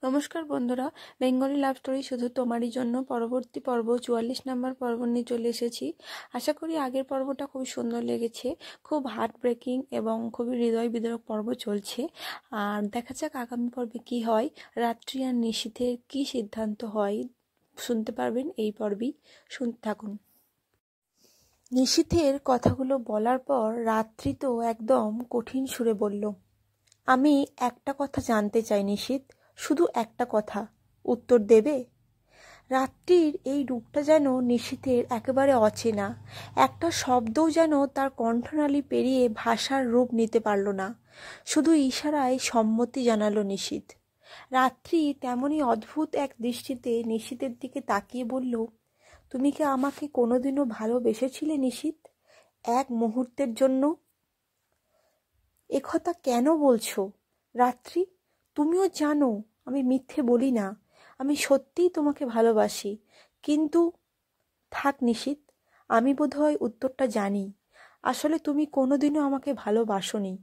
নমস্কার বন্ধুরা, Bengali love story শুধু তোমারই জন্য পরবর্তী পর্ব 44 নম্বর পর্ব নিয়ে চলে এসেছি। আশা করি আগের পর্বটা খুব সুন্দর লেগেছে। খুব হার্ট ব্রেকিং এবং খুবই হৃদয় বিদারক পর্ব চলছে। আর দেখা যাক আগামী পর্বে কি হয়, রাত্রি আর নিশীথের কি সিদ্ধান্ত হয় শুনতে পারবেন এই পর্বেই। শুনতে থাকুন। নিশীথের কথাগুলো বলার পর রাত্রি তো একদম কঠিন সুরে বলল, আমি একটা কথা জানতে চাই নিশীথ, শুধু একটা কথা, উত্তর দেবে? রাত্রির এই রূপটা যেন নিশীথের একেবারে অচেনা। একটা শব্দও যেন তার কণ্ঠনালী পেরিয়ে ভাষার রূপ নিতে পারল না। শুধু ইশারায় সম্মতি জানালো নিশীথ। রাত্রি তেমনই অদ্ভুত এক দৃষ্টিতে নিশীথের দিকে তাকিয়ে বলল, তুমি কি আমাকে কোনোদিনও ভালোবেসেছিলে নিশীথ? এক মুহূর্তের জন্য? একথা কেন বলছো রাত্রি? তুমিও জানো আমি মিথ্যে বলি না, আমি সত্যিই তোমাকে ভালোবাসি। কিন্তু থাক নিশীথ, আমি বোধহয় উত্তরটা জানি। আসলে তুমি কোনোদিনও আমাকে ভালোবাসোনি।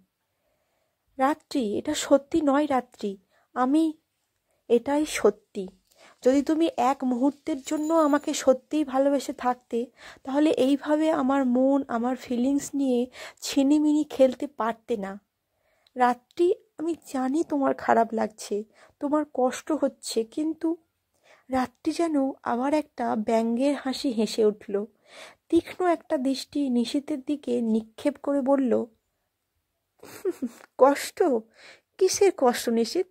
রাত্রি, এটা সত্যি নয় রাত্রি, এটাই সত্যি। যদি তুমি এক মুহূর্তের জন্য আমাকে সত্যিই ভালোবেসে থাকতে, তাহলে এইভাবে আমার মন, আমার ফিলিংস নিয়ে ছিনিমিনি খেলতে পারতে না। রাত্রি, আমি জানি তোমার খারাপ লাগছে, তোমার কষ্ট হচ্ছে, কিন্তু রাত্রি যেন আবার একটা ব্যঙ্গের হাসি হেসে উঠল। তীক্ষ্ণ একটা দৃষ্টি নিশীথের দিকে নিক্ষেপ করে বলল, কষ্ট? কিসের কষ্ট নিশীথ?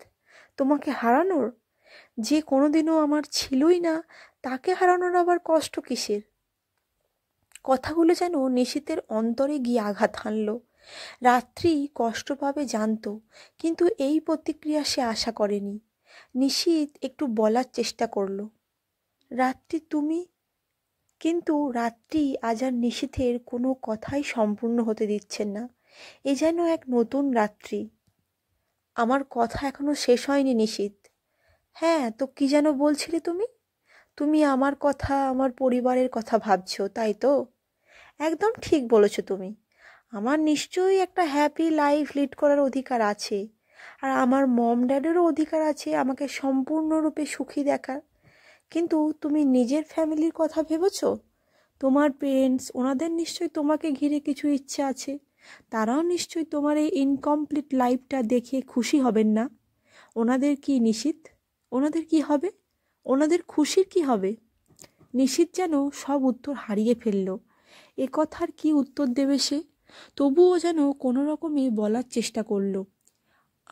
তোমাকে হারানোর? যে কোনোদিনও আমার ছিলই না, তাকে হারানোর আবার কষ্ট কিসের? কথাগুলো যেন নিশীথের অন্তরে গিয়ে আঘাত হানল। রাত্রি কষ্ট পাবে জানতো, কিন্তু এই প্রতিক্রিয়া সে আশা করেনি। নিশীথ একটু বলার চেষ্টা করল, রাত্রি তুমি। কিন্তু রাত্রি আজ আর নিশীথের কোনো কথাই সম্পূর্ণ হতে দিচ্ছেন না। এ যেন এক নতুন রাত্রি। আমার কথা এখনো শেষ হয়নি নিশীথ। হ্যাঁ, তো কি যেন বলছিলে তুমি? তুমি আমার কথা, আমার পরিবারের কথা ভাবছো, তাই তো? একদম ঠিক বলেছো তুমি। আমার নিশ্চয়ই একটা হ্যাপি লাইফ লিড করার অধিকার আছে, আর আমার মম ড্যাডেরও অধিকার আছে আমাকে সম্পূর্ণরূপে সুখী দেখার। কিন্তু তুমি নিজের ফ্যামিলির কথা ভেবেছো? তোমার পেরেন্টস, ওনাদের নিশ্চয়ই তোমাকে ঘিরে কিছু ইচ্ছা আছে। তারাও নিশ্চয়ই তোমার এই ইনকমপ্লিট লাইফটা দেখে খুশি হবেন না? ওনাদের কি নিশীথ? ওনাদের কি হবে? ওনাদের খুশির কি হবে? নিশীথ যেন সব উত্তর হারিয়ে ফেলল। এ কথার কি উত্তর দেবে সে? তবুও যেন কোনো রকমে বলার চেষ্টা করলো,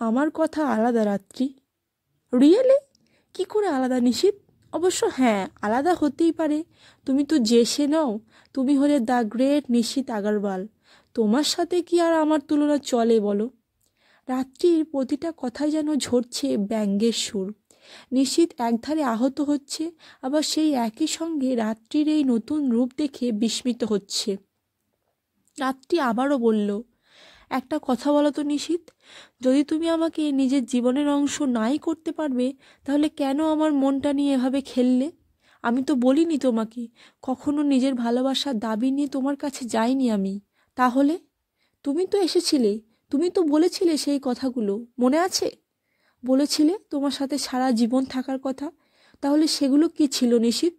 আমার কথা আলাদা রাত্রি। রিয়েলি? কি করে আলাদা নিশীথ? অবশ্য হ্যাঁ, আলাদা হতেই পারে। তুমি তো যে সে নও, তুমি হলে দ্য গ্রেট নিশীথ আগরওয়াল। তোমার সাথে কি আর আমার তুলনা চলে বলো? রাত্রির প্রতিটা কথাই যেন ঝরছে ব্যঙ্গের সুর। নিশীথ একধারে আহত হচ্ছে, আবার সেই একই সঙ্গে রাত্রির এই নতুন রূপ দেখে বিস্মিত হচ্ছে। রাত্রি আবারও বলল, একটা কথা বলো তো নিশীথ, যদি তুমি আমাকে নিজের জীবনের অংশ নাই করতে পারবে, তাহলে কেন আমার মনটা নিয়ে এভাবে খেললে? আমি তো বলিনি তোমাকে, কখনো নিজের ভালোবাসার দাবি নিয়ে তোমার কাছে যাইনি আমি। তাহলে তুমি তো এসেছিলে, তুমি তো বলেছিলে সেই কথাগুলো, মনে আছে? বলেছিলে তোমার সাথে সারা জীবন থাকার কথা। তাহলে সেগুলো কি ছিল নিশীথ?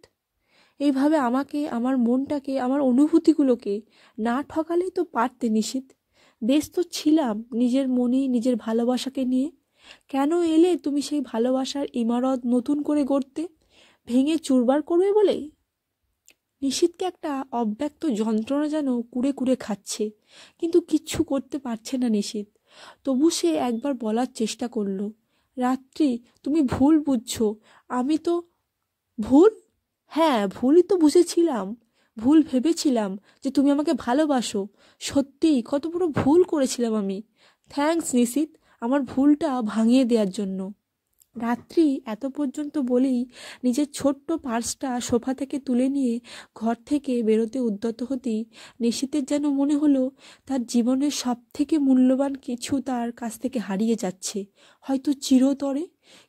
এইভাবে আমাকে, আমার মনটাকে, আমার অনুভূতিগুলোকে না ঠকালেই তো পারতে নিশীথ। ব্যস্ত ছিলাম নিজের মনে, নিজের ভালোবাসাকে নিয়ে। কেন এলে তুমি সেই ভালোবাসার ইমারত নতুন করে গড়তে, ভেঙে চুরবার করবে বলে? নিশীথকে একটা অব্যক্ত যন্ত্রণা যেন কুড়ে কুড়ে খাচ্ছে, কিন্তু কিচ্ছু করতে পারছে না নিশীথ। তবু সে একবার বলার চেষ্টা করলো, রাত্রি, তুমি ভুল বুঝছো। আমি তো ভুল? হ্যাঁ, ভুলই তো বুঝেছিলাম। ভুল ভেবেছিলাম যে তুমি আমাকে ভালোবাসো। সত্যিই কত বড় ভুল করেছিলাম আমি। থ্যাঙ্কস নিশীথ, আমার ভুলটা ভাঙিয়ে দেওয়ার জন্য। রাত্রি এত পর্যন্ত বলেই নিজের ছোট্ট পার্সটা সোফা থেকে তুলে নিয়ে ঘর থেকে বেরোতে উদ্যত হতেই নিশীথের যেন মনে হলো তার জীবনের সব থেকে মূল্যবান কিছু তার কাছ থেকে হারিয়ে যাচ্ছে, হয়তো চিরতরে।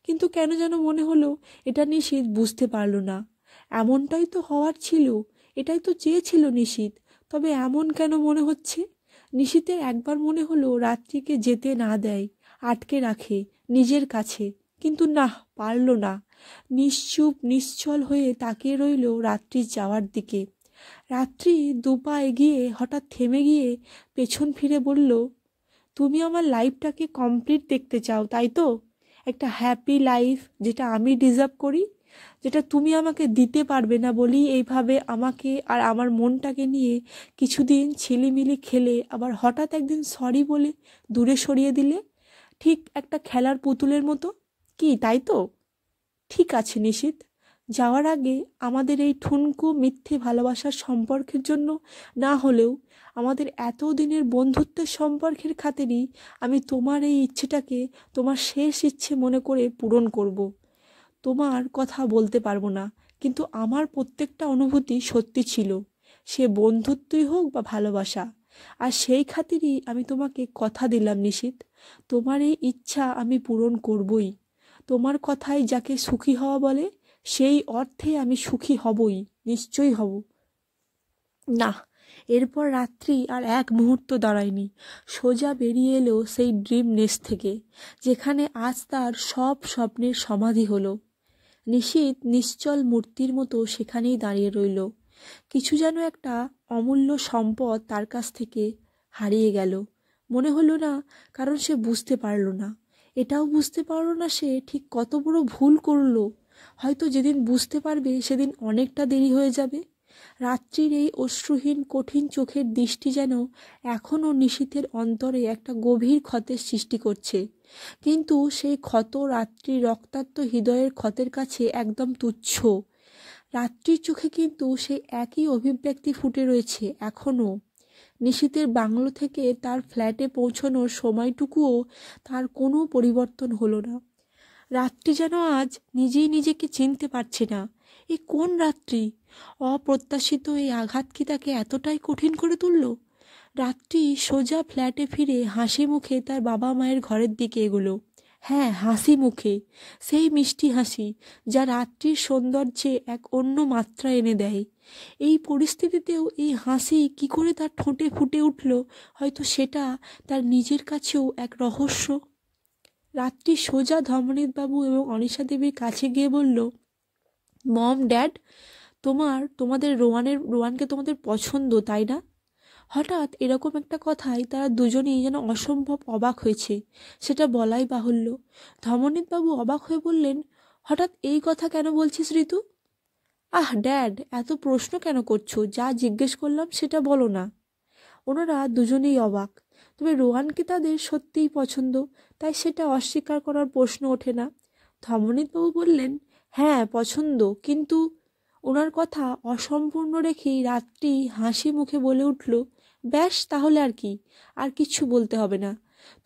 কিন্তু কেন যেন মনে হলো এটা নিশীথ বুঝতে পারল না। এমনটাই তো হওয়ার ছিল, এটাই তো চেয়েছিল নিশীথ। তবে এমন কেন মনে হচ্ছে? নিশীথের একবার মনে হলো রাত্রিকে যেতে না দেয়, আটকে রাখে নিজের কাছে, কিন্তু না, পারল না। নিশ্চুপ নিশ্চল হয়ে তাকিয়ে রইল রাত্রির যাওয়ার দিকে। রাত্রি দুপা এগিয়ে হঠাৎ থেমে গিয়ে পেছন ফিরে বলল, তুমি আমার লাইফটাকে কমপ্লিট দেখতে চাও, তাই তো? একটা হ্যাপি লাইফ, যেটা আমি ডিজার্ভ করি, যেটা তুমি আমাকে দিতে পারবে না বলেই এইভাবে আমাকে আর আমার মনটাকে নিয়ে কিছুদিন ছিলিমিলি খেলে আবার হঠাৎ একদিন সরি বলে দূরে সরিয়ে দিলে, ঠিক একটা খেলার পুতুলের মতো। কি তাই তো? ঠিক আছে নিশীথ, যাওয়ার আগে আমাদের এই ঠুনকো মিথ্যে ভালোবাসার সম্পর্কের জন্য না হলেও আমাদের এতদিনের বন্ধুত্বের সম্পর্কের খাতিরেই আমি তোমার এই ইচ্ছেটাকে তোমার শেষ ইচ্ছে মনে করে পূরণ করব। তোমার কথা বলতে পারবো না, কিন্তু আমার প্রত্যেকটা অনুভূতি সত্যি ছিল, সে বন্ধুত্বই হোক বা ভালোবাসা। আর সেই খাতিরেই আমি তোমাকে কথা দিলাম নিশীথ, তোমার এই ইচ্ছা আমি পূরণ করবই। তোমার কথায় যাকে সুখী হওয়া বলে, সেই অর্থে আমি সুখী হবই, নিশ্চয়ই হব। না, এরপর রাত্রি আর এক মুহূর্ত দাঁড়ায়নি, সোজা বেরিয়ে এলো সেই ড্রিম নেস্ট থেকে, যেখানে আজ তার সব স্বপ্নের সমাধি হলো। নিশীথ নিশ্চল মূর্তির মতো সেখানেই দাঁড়িয়ে রইল। কিছু যেন একটা অমূল্য সম্পদ তার কাছ থেকে হারিয়ে গেল। মনে হলো না, কারণ সে বুঝতে পারল না, এটাও বুঝতে পারল না সে ঠিক কত বড় ভুল করলো। হয়তো যেদিন বুঝতে পারবে সেদিন অনেকটা দেরি হয়ে যাবে। রাত্রির এই অশ্রুহীন কঠিন চোখের দৃষ্টি যেন এখনও নিশীথের অন্তরে একটা গভীর ক্ষতের সৃষ্টি করছে, কিন্তু সেই ক্ষত রাত্রির রক্তাক্ত হৃদয়ের ক্ষতের কাছে একদম তুচ্ছ। রাত্রির চোখে কিন্তু সেই একই অভিব্যক্তি ফুটে রয়েছে এখনও। নিশীথের বাংলো থেকে তার ফ্ল্যাটে পৌঁছানোর সময়টুকুও তার কোনো পরিবর্তন হলো না। রাত্রি যেন আজ নিজেই নিজেকে চিনতে পারছে না। এ কোন রাত্রি? অপ্রত্যাশিত এই আঘাত কি তাকে এতটাই কঠিন করে তুলল? রাত্রি সোজা ফ্ল্যাটে ফিরে হাসি মুখে তার বাবা মায়ের ঘরের দিকে এগোলো। হ্যাঁ, হাসি মুখে, সেই মিষ্টি হাসি যা রাত্রির সৌন্দর্যে এক অন্য মাত্রা এনে দেয়। এই পরিস্থিতিতেও এই হাসি কি করে তার ঠোঁটে ফুটে উঠল, হয়তো সেটা তার নিজের কাছেও এক রহস্য। রাত্রি সোজা ধর্মনীত বাবু এবং অনিশা দেবীর কাছে গিয়ে বলল, মম, ড্যাড, তোমাদের রোয়ানকে তোমাদের পছন্দ, তাই না? হঠাৎ এরকম একটা কথায় তারা দুজনেই যেন অসম্ভব অবাক হয়েছে, সেটা বলাই বাহুল্য। ধর্মনীত বাবু অবাক হয়ে বললেন, হঠাৎ এই কথা কেন বলছিস ঋতু? আহ ড্যাড, এত প্রশ্ন কেন করছো? যা জিজ্ঞেস করলাম সেটা বলো না। ওনারা দুজনেই অবাক। তবে রোহানকে তাদের সত্যিই পছন্দ, তাই সেটা অস্বীকার করার প্রশ্ন ওঠে না। ধর্মনীতবাবু বললেন, হ্যাঁ পছন্দ, কিন্তু ওনার কথা অসম্পূর্ণ রেখেই রাত্রি হাসি মুখে বলে উঠল, ব্যাস, তাহলে আর কি, আর কিচ্ছু বলতে হবে না।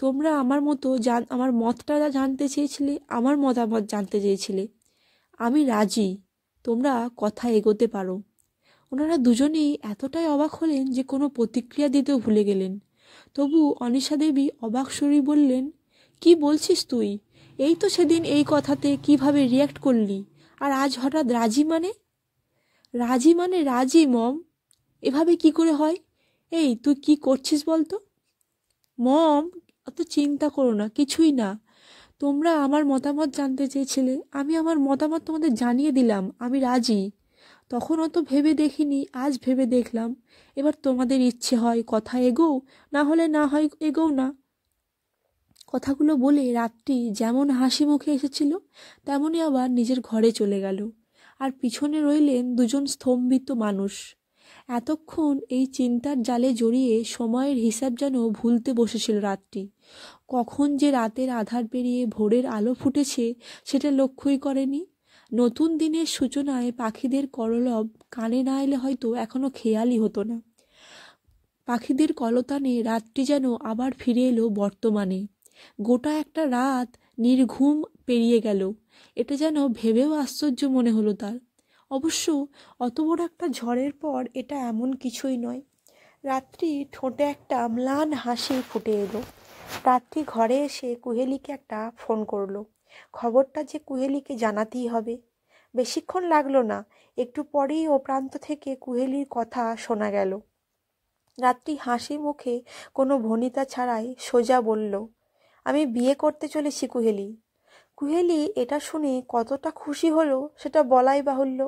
তোমরা আমার মতো আমার মতটা জানতে চেয়েছিলে, আমার মতামত জানতে চেয়েছিলে, আমি রাজি, তোমরা কথা এগোতে পারো। ওনারা দুজনেই এতটাই অবাক হলেন যে কোনো প্রতিক্রিয়া দিতেও ভুলে গেলেন। তবু অনিশা দেবী অবাক স্বরেই বললেন, কি বলছিস তুই? এই তো সেদিন এই কথাতে কিভাবে রিয়্যাক্ট করলি, আর আজ হঠাৎ রাজি মানে? রাজি মানে রাজি মম, এভাবে কি করে হয়? এই তুই কি করছিস বলতো? মম, অত চিন্তা করো না, কিছুই না। তোমরা আমার মতামত জানতে চেয়েছিলে, আমি আমার মতামত তোমাদের জানিয়ে দিলাম, আমি রাজি। তখন অত ভেবে দেখিনি, আজ ভেবে দেখলাম। এবার তোমাদের ইচ্ছে হয় কথা এগোও, না হলে না হয় এগোও না। কথাগুলো বলে রাত্রি যেমন হাসি মুখে এসেছিল তেমনই আবার নিজের ঘরে চলে গেল। আর পিছনে রইলেন দুজন স্তম্ভিত মানুষ। এতক্ষণ এই চিন্তার জালে জড়িয়ে সময়ের হিসাব যেন ভুলতে বসেছিল রাত্রি। কখন যে রাতের আধার পেরিয়ে ভোরের আলো ফুটেছে সেটা লক্ষ্যই করেনি। নতুন দিনের সূচনায় পাখিদের কলরব কানে না এলে হয়তো এখনো খেয়ালই হতো না। পাখিদের কলতানে রাতটি যেন আবার ফিরে এলো বর্তমানে। গোটা একটা রাত নির্ঘুম পেরিয়ে গেল, এটা যেন ভেবেও আশ্চর্য মনে হলো তার। অবশ্য অত বড় একটা ঝড়ের পর এটা এমন কিছুই নয়। রাত্রি ঠোঁটে একটা ম্লান হাসি ফুটে এলো। রাত্রি ঘরে এসে কুহেলিকে একটা ফোন করলো। খবরটা যে কুহেলিকে জানাতেই হবে। বেশিক্ষণ লাগলো না, একটু পরেই ও প্রান্ত থেকে কুহেলির কথা শোনা গেল। রাত্রি হাসি মুখে কোনো ভনিতা ছাড়াই সোজা বলল, আমি বিয়ে করতে চলেছি কুহেলি। কুহেলি এটা শুনে কতটা খুশি হলো সেটা বলাই বাহুল্য।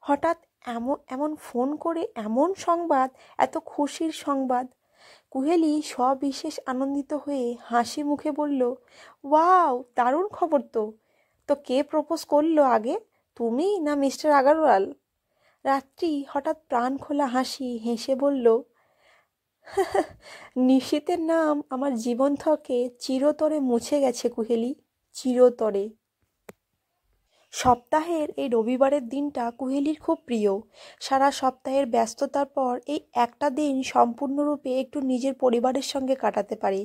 হঠাৎ এমন এমন ফোন করে এমন সংবাদ, এত খুশির সংবাদ! কুহেলি সবিশেষ আনন্দিত হয়ে হাসি মুখে বলল, ওয়াও, দারুণ খবর তো! তো কে প্রপোজ করলো আগে, তুমি না মিস্টার আগারওয়াল? রাত্রি হঠাৎ প্রাণ খোলা হাসি হেসে বলল, নিশীথের নাম আমার জীবন থেকে চিরতরে মুছে গেছে কুহেলি, চিরতরে। সপ্তাহের এই রবিবারের দিনটা কুহেলির খুব প্রিয়। সারা সপ্তাহের ব্যস্ততার পর এই একটা দিন সম্পূর্ণরূপে একটু নিজের পরিবারের সঙ্গে কাটাতে পারে।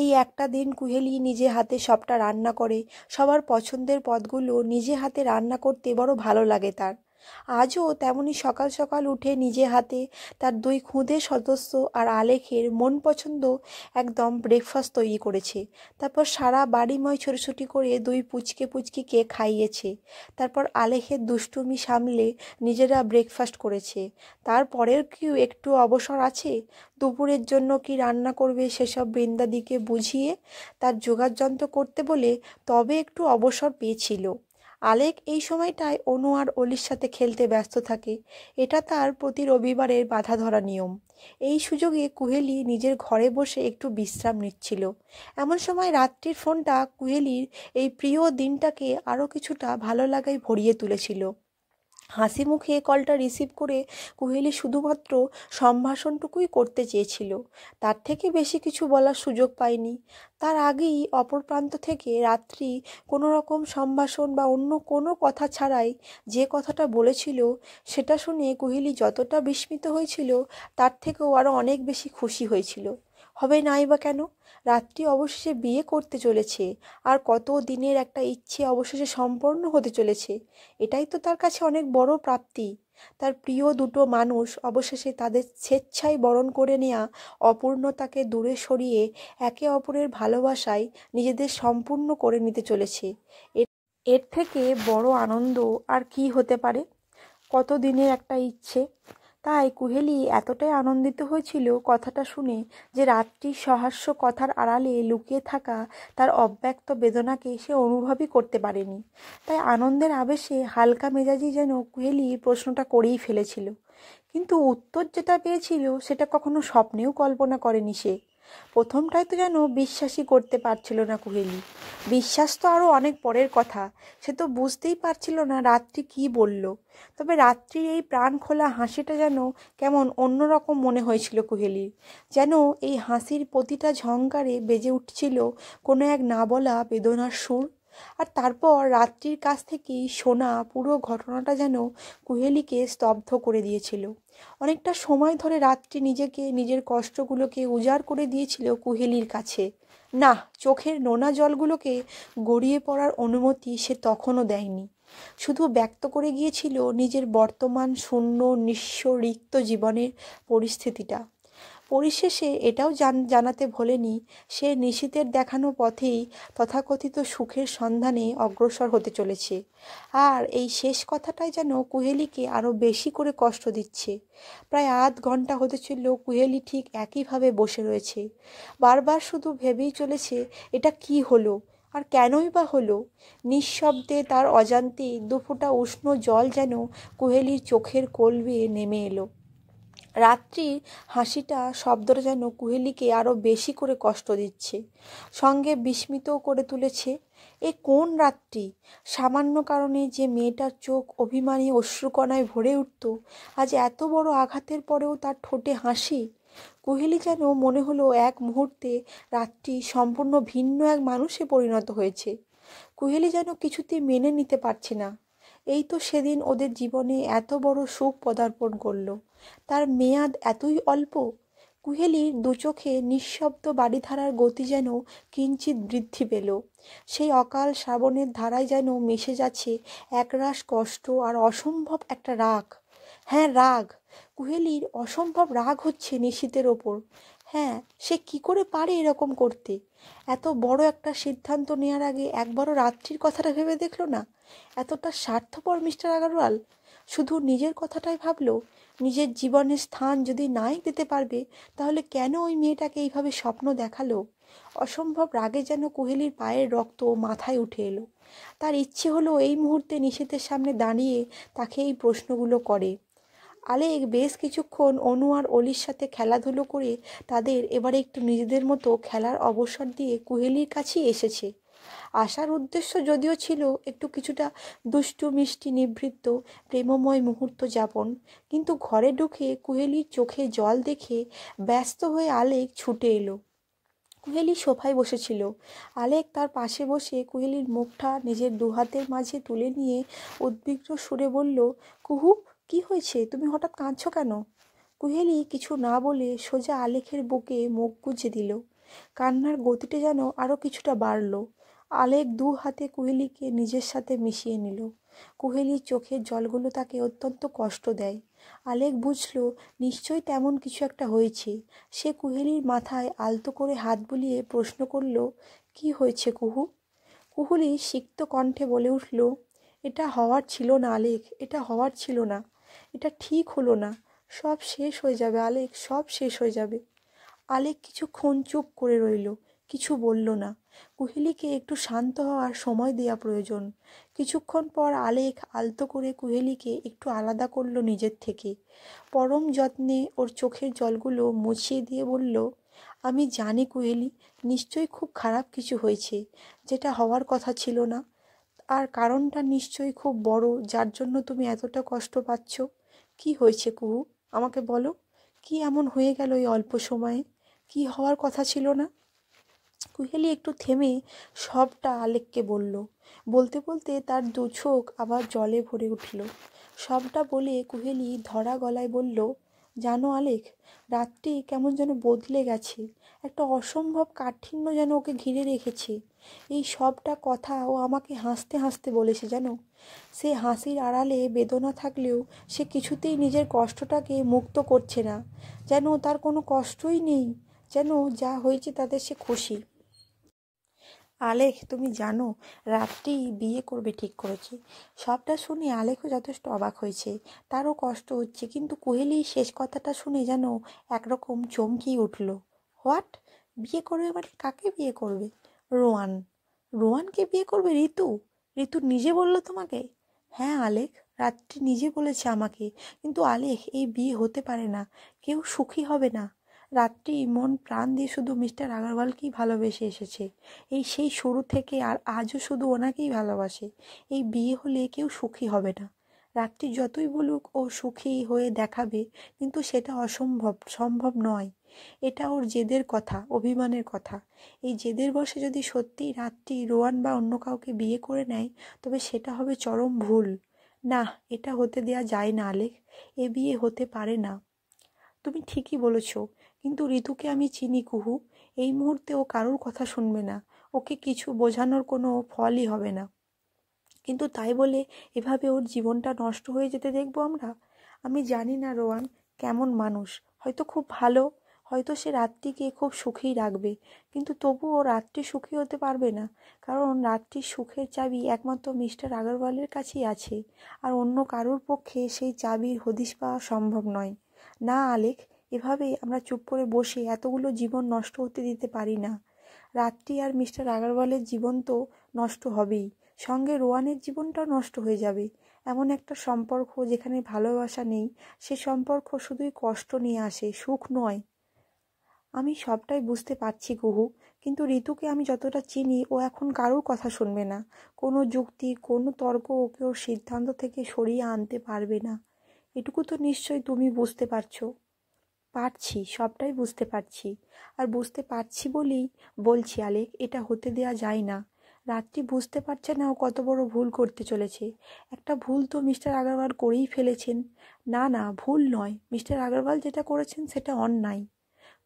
এই একটা দিন কুহেলি নিজে হাতে সবটা রান্না করে। সবার পছন্দের পদগুলো নিজে হাতে রান্না করতে বড় ভালো লাগে তার। আজও তেমনি সকাল সকাল উঠে নিজে হাতে তার 2 খুদে সদস্য আর আলেখের মন পছন্দ একদম ব্রেকফাস্ট তৈরি করেছে। তারপর সারা বাড়িময় ছোটাছুটি করে 2 পুচকে পুচকিকে খাইয়েছে। তারপর আলেখের দুষ্টুমি সামলে নিজেরা ব্রেকফাস্ট করেছে। তারপরের কি একটু অবসর আছে? দুপুরের জন্য কি রান্না করবে সেসব বৃন্দাদিকে বুঝিয়ে তার যোগাড়যন্ত্র করতে বলে তবে একটু অবসর পেয়েছিল। আলেক এই সময়টায় অনু আর অলির সাথে খেলতে ব্যস্ত থাকে। এটা তার প্রতি রবিবারের বাঁধা ধরা নিয়ম। এই সুযোগে কুহেলি নিজের ঘরে বসে একটু বিশ্রাম নিচ্ছিল। এমন সময় রাত্রির ফোনটা কুহেলির এই প্রিয় দিনটাকে আরও কিছুটা ভালো লাগায় ভরিয়ে তুলেছিল। হাসি মুখে কলটা রিসিভ করে কুহেলি শুধুমাত্র সম্ভাষণটুকুই করতে চেয়েছিল, তার থেকে বেশি কিছু বলার সুযোগ পায়নি। তার আগেই অপর প্রান্ত থেকে রাত্রি কোনো রকম সম্ভাষণ বা অন্য কোনো কথা ছাড়াই যে কথাটা বলেছিল সেটা শুনে কুহেলি যতটা বিস্মিত হয়েছিল তার থেকেও আরও অনেক বেশি খুশি হয়েছিল। হবে নাই বা কেন, রাত্রি অবশেষে বিয়ে করতে চলেছে, আর কত দিনের একটা ইচ্ছে অবশেষে সম্পন্ন হতে চলেছে। এটাই তো তার কাছে অনেক বড় প্রাপ্তি। তার প্রিয় দুটো মানুষ অবশেষে তাদের স্বেচ্ছায় বরণ করে নেওয়া অপূর্ণতাকে দূরে সরিয়ে একে অপরের ভালোবাসায় নিজেদের সম্পূর্ণ করে নিতে চলেছে। এর থেকে বড় আনন্দ আর কি হতে পারে? কত দিনের একটা ইচ্ছে। তাই কুহেলি এতটাই আনন্দিত হয়েছিল কথাটা শুনে যে রাত্রির সহাস্য কথার আড়ালে লুকিয়ে থাকা তার অব্যক্ত বেদনাকে সে অনুভবই করতে পারেনি। তাই আনন্দের আবেশে হালকা মেজাজি যেন কুহেলি প্রশ্নটা করেই ফেলেছিল। কিন্তু উত্তর যেটা পেয়েছিল সেটা কখনো স্বপ্নেও কল্পনা করেনি সে। প্রথমটায় তো যেন বিশ্বাসই করতে পারছিল না কুহেলি। বিশ্বাস তো আরও অনেক পরের কথা, সে তো বুঝতেই পারছিল না রাত্রি কি বলল। তবে রাত্রির এই প্রাণ খোলা হাসিটা যেন কেমন অন্যরকম মনে হয়েছিল কুহেলির। যেন এই হাসির প্রতিটা ঝংকারে বেজে উঠছিল কোনো এক না বলা বেদনার সুর। আর তারপর রাত্রির কাছ থেকেই শোনা পুরো ঘটনাটা যেন কুহেলিকে স্তব্ধ করে দিয়েছিল। অনেকটা সময় ধরে রাত্রি নিজেকে, নিজের কষ্টগুলোকে উজাড় করে দিয়েছিল কুহেলির কাছে। না, চোখের নোনা জলগুলোকে গড়িয়ে পড়ার অনুমতি সে তখনও দেয়নি। শুধু ব্যক্ত করে গিয়েছিল নিজের বর্তমান শূন্য, নিঃস্ব, রিক্ত জীবনের পরিস্থিতিটা। পরিশেষে এটাও জানাতে ভোলেনি সে নিশীথের দেখানো পথেই তথাকথিত সুখের সন্ধানে অগ্রসর হতে চলেছে। আর এই শেষ কথাটাই যেন কুহেলিকে আরও বেশি করে কষ্ট দিচ্ছে। প্রায় আধ ঘন্টা হতে চলল কুহেলি ঠিক একইভাবে বসে রয়েছে। বারবার শুধু ভেবেই চলেছে এটা কি হলো, আর কেনই বা হলো। নিঃশব্দে তার অজান্তে দুফোঁটা উষ্ণ জল যেন কুহেলির চোখের কোল বেয়ে নেমে এলো। রাত্রির হাসিটা, শব্দটা যেন কুহেলিকে আরও বেশি করে কষ্ট দিচ্ছে, সঙ্গে বিস্মিতও করে তুলেছে। এ কোন রাত্রি? সামান্য কারণে যে মেয়েটার চোখ অভিমানী অশ্রুকণায় ভরে উঠত, আজ এত বড় আঘাতের পরেও তার ঠোঁটে হাসি। কুহেলি যেন মনে হলো এক মুহূর্তে রাত্রি সম্পূর্ণ ভিন্ন এক মানুষে পরিণত হয়েছে। কুহেলি যেন কিছুতেই মেনে নিতে পারছে না। এই তো সেদিন ওদের জীবনে এত বড় সুখ পদার্পণ করলো, তার মেয়াদ এতই অল্প। কুহেলির দুচোখে নিঃশব্দ বাড়িধারার গতি যেন কিঞ্চিৎ বৃদ্ধি পেল। সেই অকাল শ্রাবণের ধারায় যেন মিশে যাচ্ছে একরাশ কষ্ট আর অসম্ভব একটা রাগ। হ্যাঁ, রাগ। কুহেলির অসম্ভব রাগ হচ্ছে নিশীথের ওপর। হ্যাঁ, সে কি করে পারে এরকম করতে? এত বড় একটা সিদ্ধান্ত নেওয়ার আগে একবারও রাত্রির কথাটা ভেবে দেখলো না? এতটা স্বার্থপর মিস্টার আগারওয়াল। শুধু নিজের কথাটাই ভাবলো। নিজের জীবনের স্থান যদি নাই দিতে পারবে তাহলে কেন ওই মেয়েটাকে এইভাবে স্বপ্ন দেখালো? অসম্ভব রাগে যেন কুহেলির পায়ের রক্ত মাথায় উঠে এলো। তার ইচ্ছে হলো এই মুহূর্তে নিশীথের সামনে দাঁড়িয়ে তাকে এই প্রশ্নগুলো করে। আলেক বেশ কিছুক্ষণ অনু আর অলির সাথে খেলাধুলো করে তাদের এবারে একটু নিজেদের মতো খেলার অবসর দিয়ে কুহেলির কাছেই এসেছে। আসার উদ্দেশ্য যদিও ছিল একটু কিছুটা দুষ্টু মিষ্টি নিবৃত্ত প্রেমময় মুহূর্ত যাপন, কিন্তু ঘরে ঢুকে কুহেলির চোখে জল দেখে ব্যস্ত হয়ে আলেক ছুটে এলো। কুহেলি সোফায় বসেছিল। আলেক তার পাশে বসে কুহেলির মুখটা নিজের দুহাতের মাঝে তুলে নিয়ে উদ্বিগ্ন সুরে বলল, কুহু, কি হয়েছে? তুমি হঠাৎ কাঁদছো কেন? কুহেলি কিছু না বলে সোজা আলেকের বুকে মুখ গুজে দিল। কান্নার গতিটা যেন আরও কিছুটা বাড়ল। আলেক দু হাতে কুহেলিকে নিজের সাথে মিশিয়ে নিল। কুহেলির চোখের জলগুলো তাকে অত্যন্ত কষ্ট দেয়। আলেক বুঝল নিশ্চয়ই তেমন কিছু একটা হয়েছে। সে কুহেলির মাথায় আলতো করে হাত বুলিয়ে প্রশ্ন করল, কি হয়েছে কুহু? কুহেলি সিক্ত কণ্ঠে বলে উঠল, এটা হওয়ার ছিল না আলেক, এটা হওয়ার ছিল না, এটা ঠিক হলো না, সব শেষ হয়ে যাবে আলেক, সব শেষ হয়ে যাবে। আলেক কিছুক্ষণ চুপ করে রইল, কিছু বলল না। কুহেলিকে একটু শান্ত হওয়ার সময় দেওয়া প্রয়োজন। কিছুক্ষণ পর আলেক আলতো করে কুহেলিকে একটু আলাদা করলো নিজের থেকে। পরম যত্নে ওর চোখের জলগুলো মুছিয়ে দিয়ে বলল, আমি জানি কুহেলি, নিশ্চয়ই খুব খারাপ কিছু হয়েছে, যেটা হওয়ার কথা ছিল না। আর কারণটা নিশ্চয়ই খুব বড়, যার জন্য তুমি এতটা কষ্ট পাচ্ছ। কি হয়েছে কুহু, আমাকে বলো, কি এমন হয়ে গেল এই অল্প সময়ে? কি হওয়ার কথা ছিল না? কুহেলি একটু থেমে সবটা আলেককে বলল। বলতে বলতে তার দু চোখ আবার জলে ভরে উঠল। সবটা বলে কুহেলি ধরা গলায় বলল, জানো আলেক, রাতটি কেমন যেন বদলে গেছে, একটা অসম্ভব কাঠিন্য যেন ওকে ঘিরে রেখেছে। এই সবটা কথা ও আমাকে হাসতে হাসতে বলেছে জানো। সে হাসির আড়ালে বেদনা থাকলেও সে কিছুতেই নিজের কষ্টটাকে মুক্ত করছে না, যেন তার কোনো কষ্টই নেই, যেন যা হয়েছে তাতে সে খুশি। আলেক, তুমি জানো রাত্রি বিয়ে করবে ঠিক করেছে। সবটা শুনে আলেকও যথেষ্ট অবাক হয়েছে, তারও কষ্ট হচ্ছে, কিন্তু কুহেলি শেষ কথাটা শুনে যেন একরকম চমকেই উঠল। হোয়াট? বিয়ে করবে মানে কাকে বিয়ে করবে? রোয়ান। রোয়ানকে বিয়ে করবে? ঋতু? ঋতু নিজে বললো তোমাকে? হ্যাঁ আলেক, রাত্রি নিজে বলেছে আমাকে। কিন্তু আলেক, এই বিয়ে হতে পারে না, কেউ সুখী হবে না। রাত্রি মন প্রাণ দিয়ে শুধু মিস্টার আগারওয়ালকেই ভালোবেসে এসেছে, এই সেই শুরু থেকে, আর আজও শুধু ওনাকেই ভালোবাসে। এই বিয়ে হলে কেউ সুখী হবে না। রাত্রি যতই বলুক ও সুখী হয়ে দেখাবে, কিন্তু সেটা অসম্ভব, সম্ভব নয়। এটা ওর জেদের কথা, অভিমানের কথা। এই জেদের বশে যদি সত্যিই রাত্রি রোয়ান বা অন্য কাউকে বিয়ে করে নেয়, তবে সেটা হবে চরম ভুল। না, এটা হতে দেয়া যায় না আলেক, এ বিয়ে হতে পারে না। তুমি ঠিকই বলেছ, কিন্তু ঋতুকে আমি চিনি কুহু। এই মুহূর্তে ও কারোর কথা শুনবে না, ওকে কিছু বোঝানোর কোনো ফলই হবে না। কিন্তু তাই বলে এভাবে ওর জীবনটা নষ্ট হয়ে যেতে দেখবো আমরা? আমি জানি না রোয়ান কেমন মানুষ, হয়তো খুব ভালো, হয়তো সে রাত্রিকে খুব সুখেই রাখবে, কিন্তু তবুও রাত্রি সুখী হতে পারবে না, কারণ রাত্রির সুখের চাবি একমাত্র মিস্টার আগরওয়ালের কাছেই আছে, আর অন্য কারোর পক্ষে সেই চাবির হদিশ পাওয়া সম্ভব নয়। না আলেক, এভাবে আমরা চুপ করে বসে এতগুলো জীবন নষ্ট হতে দিতে পারি না। রাত্রি আর মিস্টার আগরওয়ালের জীবন তো নষ্ট হবেই, সঙ্গে রোয়ানের জীবনটাও নষ্ট হয়ে যাবে। এমন একটা সম্পর্ক যেখানে ভালোবাসা নেই, সে সম্পর্ক শুধুই কষ্ট নিয়ে আসে, সুখ নয়। আমি সবটাই বুঝতে পারছি কুহু, কিন্তু ঋতুকে আমি যতটা চিনি, ও এখন কারোর কথা শুনবে না। কোনো যুক্তি, কোনো তর্ক ওকে ওর সিদ্ধান্ত থেকে সরিয়ে আনতে পারবে না। এটুকু তো নিশ্চয়ই তুমি বুঝতে পারছো। পারছি, সবটাই বুঝতে পারছি, আর বুঝতে পারছি বলেই বলছি আলেক, এটা হতে দেয়া যায় না। রাত্রি বুঝতে পারছে না ও কত বড় ভুল করতে চলেছে। একটা ভুল তো মিস্টার আগরওয়াল করেই ফেলেছেন। না না, ভুল নয়, মিস্টার আগরওয়াল যেটা করেছেন সেটা অন্যায়।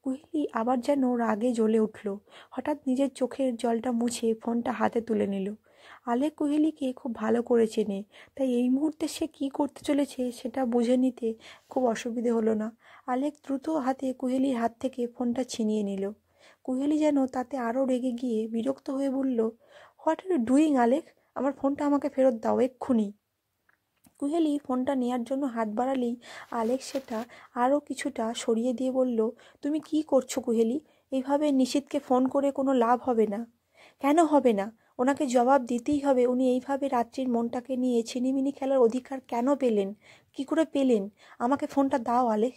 কুহেলি আবার যেন রাগে জ্বলে উঠল। হঠাৎ নিজের চোখের জলটা মুছে ফোনটা হাতে তুলে নিল। আলেক কুহেলিকে খুব ভালো করে চেনে, তাই এই মুহূর্তে সে কী করতে চলেছে সেটা বুঝে নিতে খুব অসুবিধে হলো না। আলেক দ্রুত হাতে কুহেলির হাত থেকে ফোনটা ছিনিয়ে নিল। কুহেলি যেন তাতে আরও রেগে গিয়ে বিরক্ত হয়ে বলল, what are you doing Alek? আমার ফোনটা আমাকে ফেরত দাও এক্ষুনি। কুহেলি ফোনটা নেয়ার জন্য হাত বাড়ালেই আলেক সেটা আরও কিছুটা সরিয়ে দিয়ে বলল, তুমি কি করছো কুহেলি? এইভাবে নিশীথকে ফোন করে কোনো লাভ হবে না। কেন হবে না? ও ওনাকে জবাব দিতেই হবে উনি এইভাবে রাত্রির মনটাকে নিয়ে ছিনিমিনি খেলার অধিকার কেন পেলেন, কি করে পেলেন? আমাকে ফোনটা দাও আলেখ।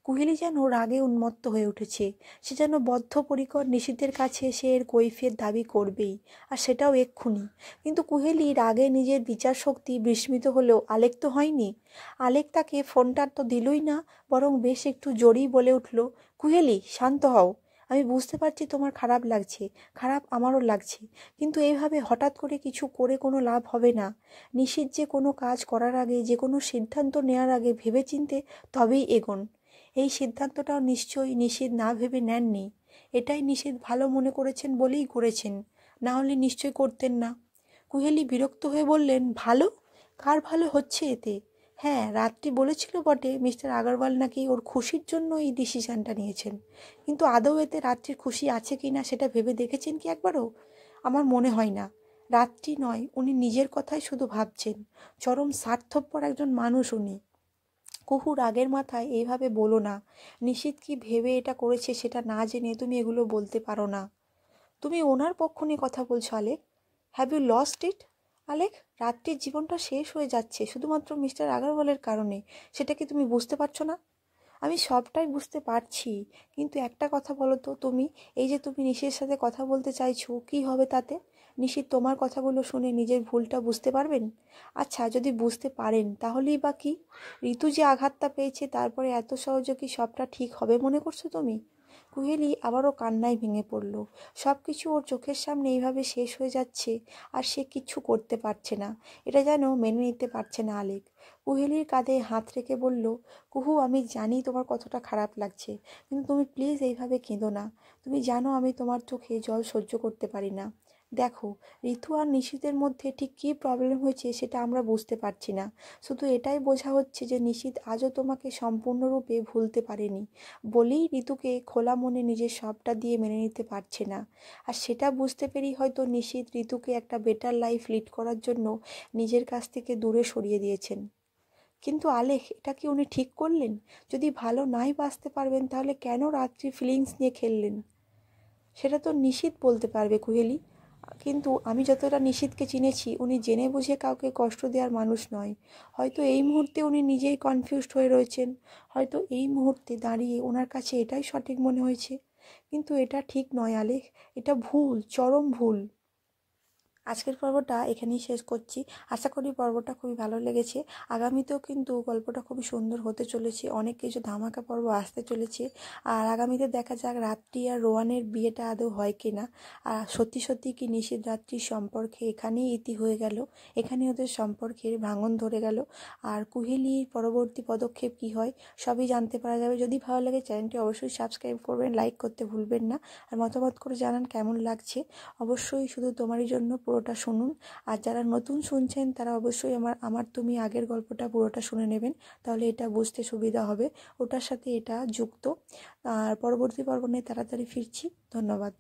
কুহেলি যেন রাগে উন্মত্ত হয়ে উঠেছে। সে যেন বদ্ধপরিকর নিশীথের কাছে সে এর কৈফিয়ত দাবি করবেই, আর সেটাও এক্ষুনি। কিন্তু কুহেলি রাগে নিজের বিচার শক্তি বিস্মিত হলেও আলেক তো হয়নি। আলেক তাকে ফোনটা তো দিলই না, বরং বেশ একটু জোরেই বলে উঠল, কুহেলি শান্ত হও। আমি বুঝতে পারছি তোমার খারাপ লাগছে, খারাপ আমারও লাগছে, কিন্তু এইভাবে হঠাৎ করে কিছু করে কোনো লাভ হবে না। নিশীথ যে কোনো কাজ করার আগে, যে কোনো সিদ্ধান্ত নেওয়ার আগে ভেবেচিন্তে তবেই এগোন। এই সিদ্ধান্তটাও নিশ্চয়ই নিশীথ না ভেবে নেননি। এটাই নিশীথ ভালো মনে করেছেন বলেই করেছেন, না হলে নিশ্চয় করতেন না। কুহেলি বিরক্ত হয়ে বললেন, ভালো? কার ভালো হচ্ছে এতে? হ্যাঁ, রাত্রি বলেছিল বটে মিস্টার আগরওয়াল নাকি ওর খুশির জন্য এই ডিসিশনটা নিয়েছেন, কিন্তু আদৌ এতে রাত্রির খুশি আছে কি না সেটা ভেবে দেখেছেন কি একবারও? আমার মনে হয় না। রাত্রি নয়, উনি নিজের কথাই শুধু ভাবছেন। চরম স্বার্থপর একজন মানুষ উনি। কুহু রাগের মাথায় এইভাবে বলো না। নিশীথ কি ভেবে এটা করেছে সেটা না জেনে তুমি এগুলো বলতে পারো না। তুমি ওনার পক্ষ নিয়ে কথা বলছো Alec. Have you lost it? Alec, রাত্রির জীবনটা শেষ হয়ে যাচ্ছে শুধুমাত্র মিস্টার আগরওয়ালের কারণে। সেটা কি তুমি বুঝতে পারছো না? আমি সবটাই বুঝতে পারছি, কিন্তু একটা কথা বলো তো তুমি, এই যে তুমি নিশীথের সাথে কথা বলতে চাইছো, কি হবে তাতে? নিশীথ তোমার কথাগুলো শুনে নিজের ভুলটা বুঝতে পারবেন? আচ্ছা, যদি বুঝতে পারেন তাহলেই বা কি? ঋতু যে আঘাতটা পেয়েছে তারপরে এত সহজে কি সবটা ঠিক হবে মনে করছো তুমি? কুহেলি আবারও কান্নায় ভেঙে পড়ল। সব কিছু ওর চোখের সামনে এইভাবে শেষ হয়ে যাচ্ছে, আর সে কিচ্ছু করতে পারছে না। এটা যেন মেনে নিতে পারছে না আলেক। কুহেলির কাঁধে হাত রেখে বলল, কুহু, আমি জানি তোমার কতটা খারাপ লাগছে, কিন্তু তুমি প্লিজ এইভাবে কেঁদো না। তুমি জানো আমি তোমার চোখে জল সহ্য করতে পারি না। দেখো, ঋতু আর নিশীথের মধ্যে ঠিক কী প্রবলেম হয়েছে সেটা আমরা বুঝতে পারছি না। শুধু এটাই বোঝা হচ্ছে যে নিশীথ আজও তোমাকে সম্পূর্ণরূপে ভুলতে পারেনি বলেই ঋতুকে খোলা মনে নিজের সবটা দিয়ে মেনে নিতে পারছে না। আর সেটা বুঝতে পেরেই হয়তো নিশীথ ঋতুকে একটা বেটার লাইফ লিড করার জন্য নিজের কাছ থেকে দূরে সরিয়ে দিয়েছেন। কিন্তু আলেখ, এটা কি উনি ঠিক করলেন? যদি ভালো নাই বাঁচতে পারবেন তাহলে কেন রাত্রি ফিলিংস নিয়ে খেললেন? সেটা তো নিশীথ বলতে পারবে কুহেলি। কিন্তু আমি যতটা নিশীথকে চিনেছি, উনি জেনে বুঝে কাউকে কষ্ট দেওয়ার মানুষ নয়। হয়তো এই মুহূর্তে উনি নিজেই কনফিউজড হয়ে রয়েছেন, হয়তো এই মুহূর্তে দাঁড়িয়ে ওনার কাছে এটাই সঠিক মনে হয়েছে, কিন্তু এটা ঠিক নয় আলেখ, এটা ভুল, চরম ভুল। আজকের পর্বটা এখানেই শেষ করছি। আশা করি পর্বটা খুবই ভালো লেগেছে। আগামীতেও কিন্তু গল্পটা খুবই সুন্দর হতে চলেছে, অনেক কিছু ধামাকা পর্ব আসতে চলেছে। আর আগামীতে দেখা যাক রাত্রি আর রোয়ানের বিয়েটা আদৌ হয় কি না, আর সত্যি সত্যি কি নিশীথ রাত্রির সম্পর্কে এখানেই ইতি হয়ে গেল, এখানেই ওদের সম্পর্কের ভাঙন ধরে গেল, আর কুহেলির পরবর্তী পদক্ষেপ কি হয় সবই জানতে পারা যাবে। যদি ভালো লাগে চ্যানেলটি অবশ্যই সাবস্ক্রাইব করবেন, লাইক করতে ভুলবেন না, আর মতামত করে জানান কেমন লাগছে। অবশ্যই শুধু তোমারই জন্য পুরোটা শুনুন। আর যারা নতুন শুনছেন তারা অবশ্যই আমার তুমি আগের গল্পটা পুরোটা শুনে নেবেন, তাহলে এটা বুঝতে সুবিধা হবে, ওটার সাথে এটা যুক্ত। আর পরবর্তী পর্ব নিয়ে তাড়াতাড়ি ফিরছি। ধন্যবাদ।